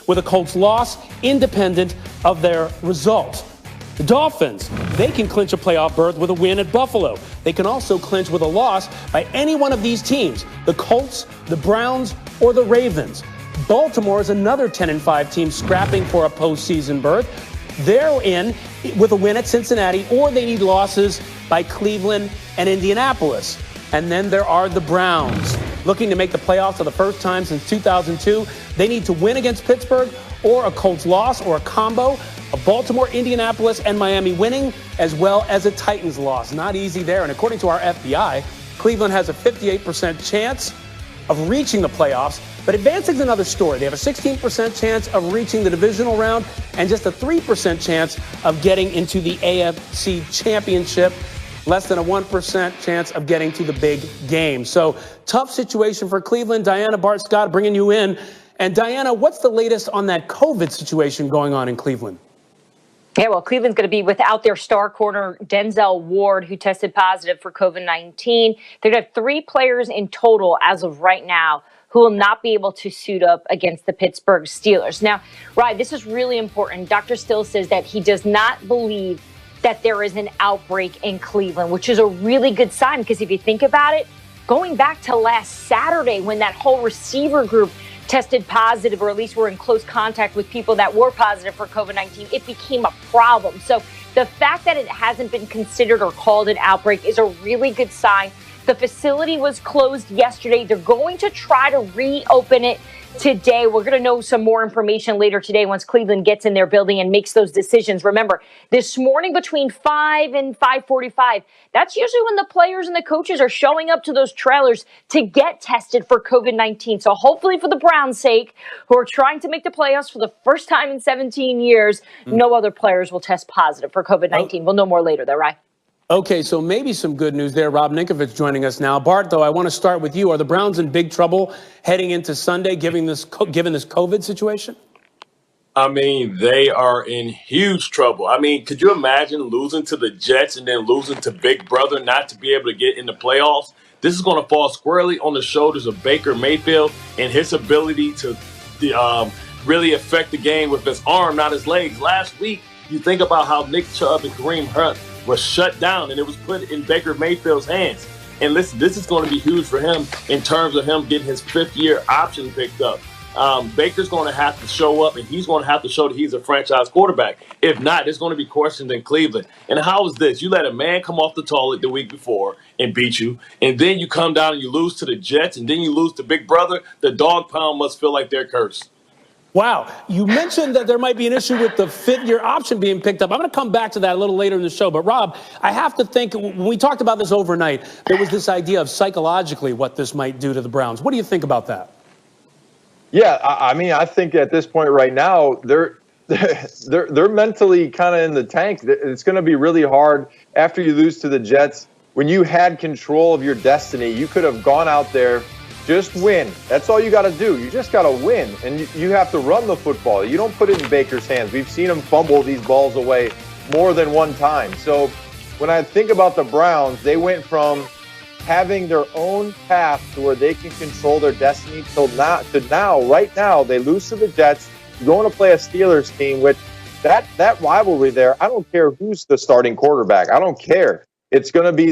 with a Colts loss, independent of their result. The Dolphins, they can clinch a playoff berth with a win at Buffalo. They can also clinch with a loss by any one of these teams, the Colts, the Browns, or the Ravens. Baltimore is another 10-5 team scrapping for a postseason berth. They're in with a win at Cincinnati, or they need losses by Cleveland and Indianapolis. And then there are the Browns, looking to make the playoffs for the first time since 2002. They need to win against Pittsburgh, or a Colts loss, or a combo of Baltimore, Indianapolis, and Miami winning, as well as a Titans loss. Not easy there. And according to our FBI, Cleveland has a 58% chance of reaching the playoffs. But advancing is another story. They have a 16% chance of reaching the divisional round and just a 3% chance of getting into the AFC Championship. Less than a 1% chance of getting to the big game. So tough situation for Cleveland. Diana, Bart, Scott, bringing you in. And Diana, what's the latest on that COVID situation going on in Cleveland? Yeah, well, Cleveland's going to be without their star corner, Denzel Ward, who tested positive for COVID-19. They're going to have 3 players in total as of right now who will not be able to suit up against the Pittsburgh Steelers. Now, Ryan, this is really important. Dr. Still says that he does not believe that there is an outbreak in Cleveland, which is a really good sign, because if you think about it, going back to last Saturday when that whole receiver group tested positive, or at least were in close contact with people that were positive for COVID-19, it became a problem. So the fact that it hasn't been considered or called an outbreak is a really good sign. The facility was closed yesterday. They're going to try to reopen it today. We're going to know some more information later today once Cleveland gets in their building and makes those decisions. Remember, this morning between 5 and 5:45, that's usually when the players and the coaches are showing up to those trailers to get tested for COVID-19. So hopefully, for the Browns' sake, who are trying to make the playoffs for the first time in 17 years, no other players will test positive for COVID-19. We'll know more later, though, right? Okay, so maybe some good news there. Rob Ninkovich joining us now. Bart, though, I want to start with you. Are the Browns in big trouble heading into Sunday, given this COVID situation? I mean, they are in huge trouble. I mean, could you imagine losing to the Jets and then losing to Big Brother not to be able to get in the playoffs? This is going to fall squarely on the shoulders of Baker Mayfield and his ability to really affect the game with his arm, not his legs. Last week, you think about how Nick Chubb and Kareem Hunt was shut down, and it was put in Baker Mayfield's hands. And listen, this is going to be huge for him in terms of him getting his 5th-year option picked up. Baker's going to have to show up, and he's going to have to show that he's a franchise quarterback. If not, there's going to be questions in Cleveland. And how is this? You let a man come off the toilet the week before and beat you, and then you come down and you lose to the Jets, and then you lose to Big Brother. The dog pound must feel like they're cursed. Wow. You mentioned that there might be an issue with the 5th-year option being picked up. I'm going to come back to that a little later in the show. But, Rob, I have to think, when we talked about this overnight, there was this idea of psychologically what this might do to the Browns. What do you think about that? Yeah, I mean, I think at this point right now, they're mentally kind of in the tank. It's going to be really hard after you lose to the Jets. When you had control of your destiny, you could have gone out there, just win. That's all you got to do. You just got to win, and you have to run the football. You don't put it in Baker's hands. We've seen him fumble these balls away more than one time. So when I think about the Browns, they went from having their own path to where they can control their destiny right now, they lose to the Jets, going to play a Steelers team, which that rivalry there, I don't care who's the starting quarterback. I don't care. It's going to be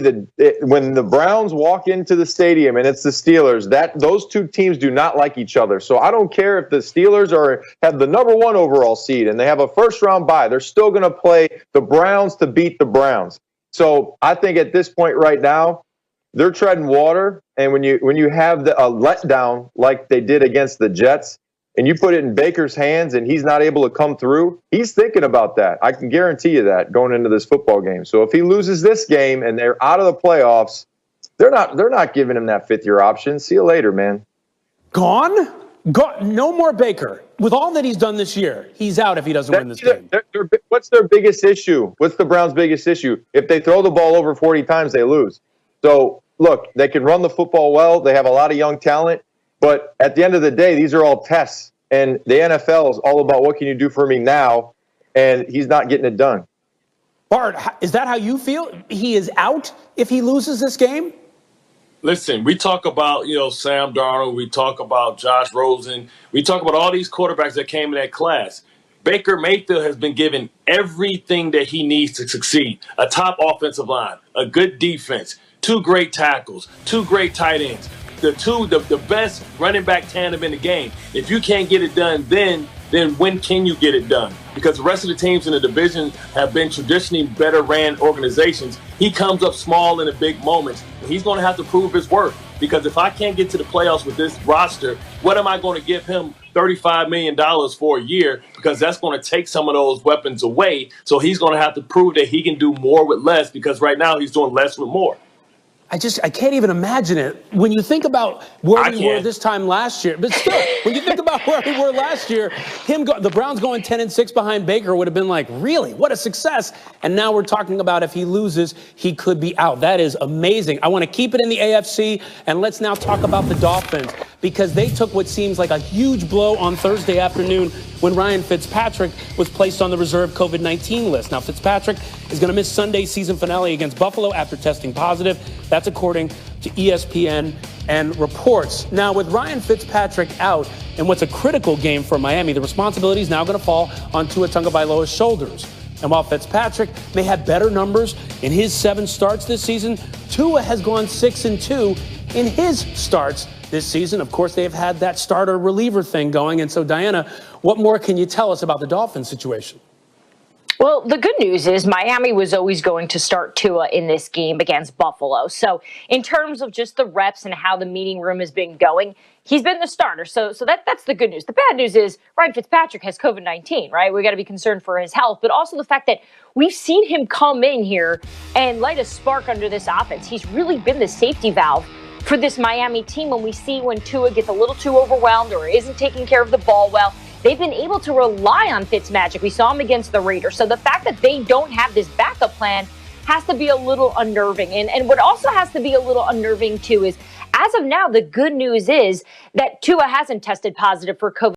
when the Browns walk into the stadium and it's the Steelers, those two teams do not like each other. So I don't care if the Steelers have the #1 overall seed and they have a first-round bye. They're still going to play the Browns to beat the Browns. So I think at this point right now, they're treading water. And when you have a letdown like they did against the Jets, and you put it in Baker's hands and he's not able to come through, he's thinking about that. I can guarantee you that going into this football game. So if he loses this game and they're out of the playoffs, they're not giving him that 5th-year option. See you later, man. Gone? No more Baker. With all that he's done this year, he's out if he doesn't win this game. What's their biggest issue? What's the Browns' biggest issue? If they throw the ball over 40 times, they lose. So, look, they can run the football well. They have a lot of young talent. But at the end of the day, these are all tests. And the NFL is all about what can you do for me now, and he's not getting it done. Bart, is that how you feel? He is out if he loses this game? Listen, we talk about, Sam Darnold, we talk about Josh Rosen, we talk about all these quarterbacks that came in that class. Baker Mayfield has been given everything that he needs to succeed. A top offensive line, a good defense, two great tackles, two great tight ends, the best running back tandem in the game. If you can't get it done then when can you get it done? Because the rest of the teams in the division have been traditionally better ran organizations. He comes up small in the big moments, and he's going to have to prove his worth. Because if I can't get to the playoffs with this roster, what am I going to give him $35 million for a year? Because that's going to take some of those weapons away. So he's going to have to prove that he can do more with less, because right now he's doing less with more. I can't even imagine it. When you think about where we were this time last year, but still, when you think about where we were last year, the Browns going 10-6 behind Baker would have been like, really, what a success. And now we're talking about if he loses, he could be out. That is amazing. I want to keep it in the AFC, and let's now talk about the Dolphins, because they took what seems like a huge blow on Thursday afternoon when Ryan Fitzpatrick was placed on the reserve COVID-19 list. Now, Fitzpatrick is going to miss Sunday's season finale against Buffalo after testing positive. That's according to ESPN and reports. Now, with Ryan Fitzpatrick out in what's a critical game for Miami, the responsibility is now going to fall on Tua Tagovailoa's shoulders. And while Fitzpatrick may have better numbers in his 7 starts this season, Tua has gone 6-2 in his starts this season. Of course, they've had that starter reliever thing going. And so, Diana, what more can you tell us about the Dolphins situation? Well, the good news is Miami was always going to start Tua in this game against Buffalo. So in terms of just the reps and how the meeting room has been going, he's been the starter. So that's the good news. The bad news is Ryan Fitzpatrick has COVID-19, right? We got to be concerned for his health, but also the fact that we've seen him come in here and light a spark under this offense. He's really been the safety valve for this Miami team. When we see when Tua gets a little too overwhelmed or isn't taking care of the ball well, they've been able to rely on Fitzmagic. We saw him against the Raiders. So the fact that they don't have this backup plan has to be a little unnerving. And what also has to be a little unnerving, too, is as of now, the good news is that Tua hasn't tested positive for COVID.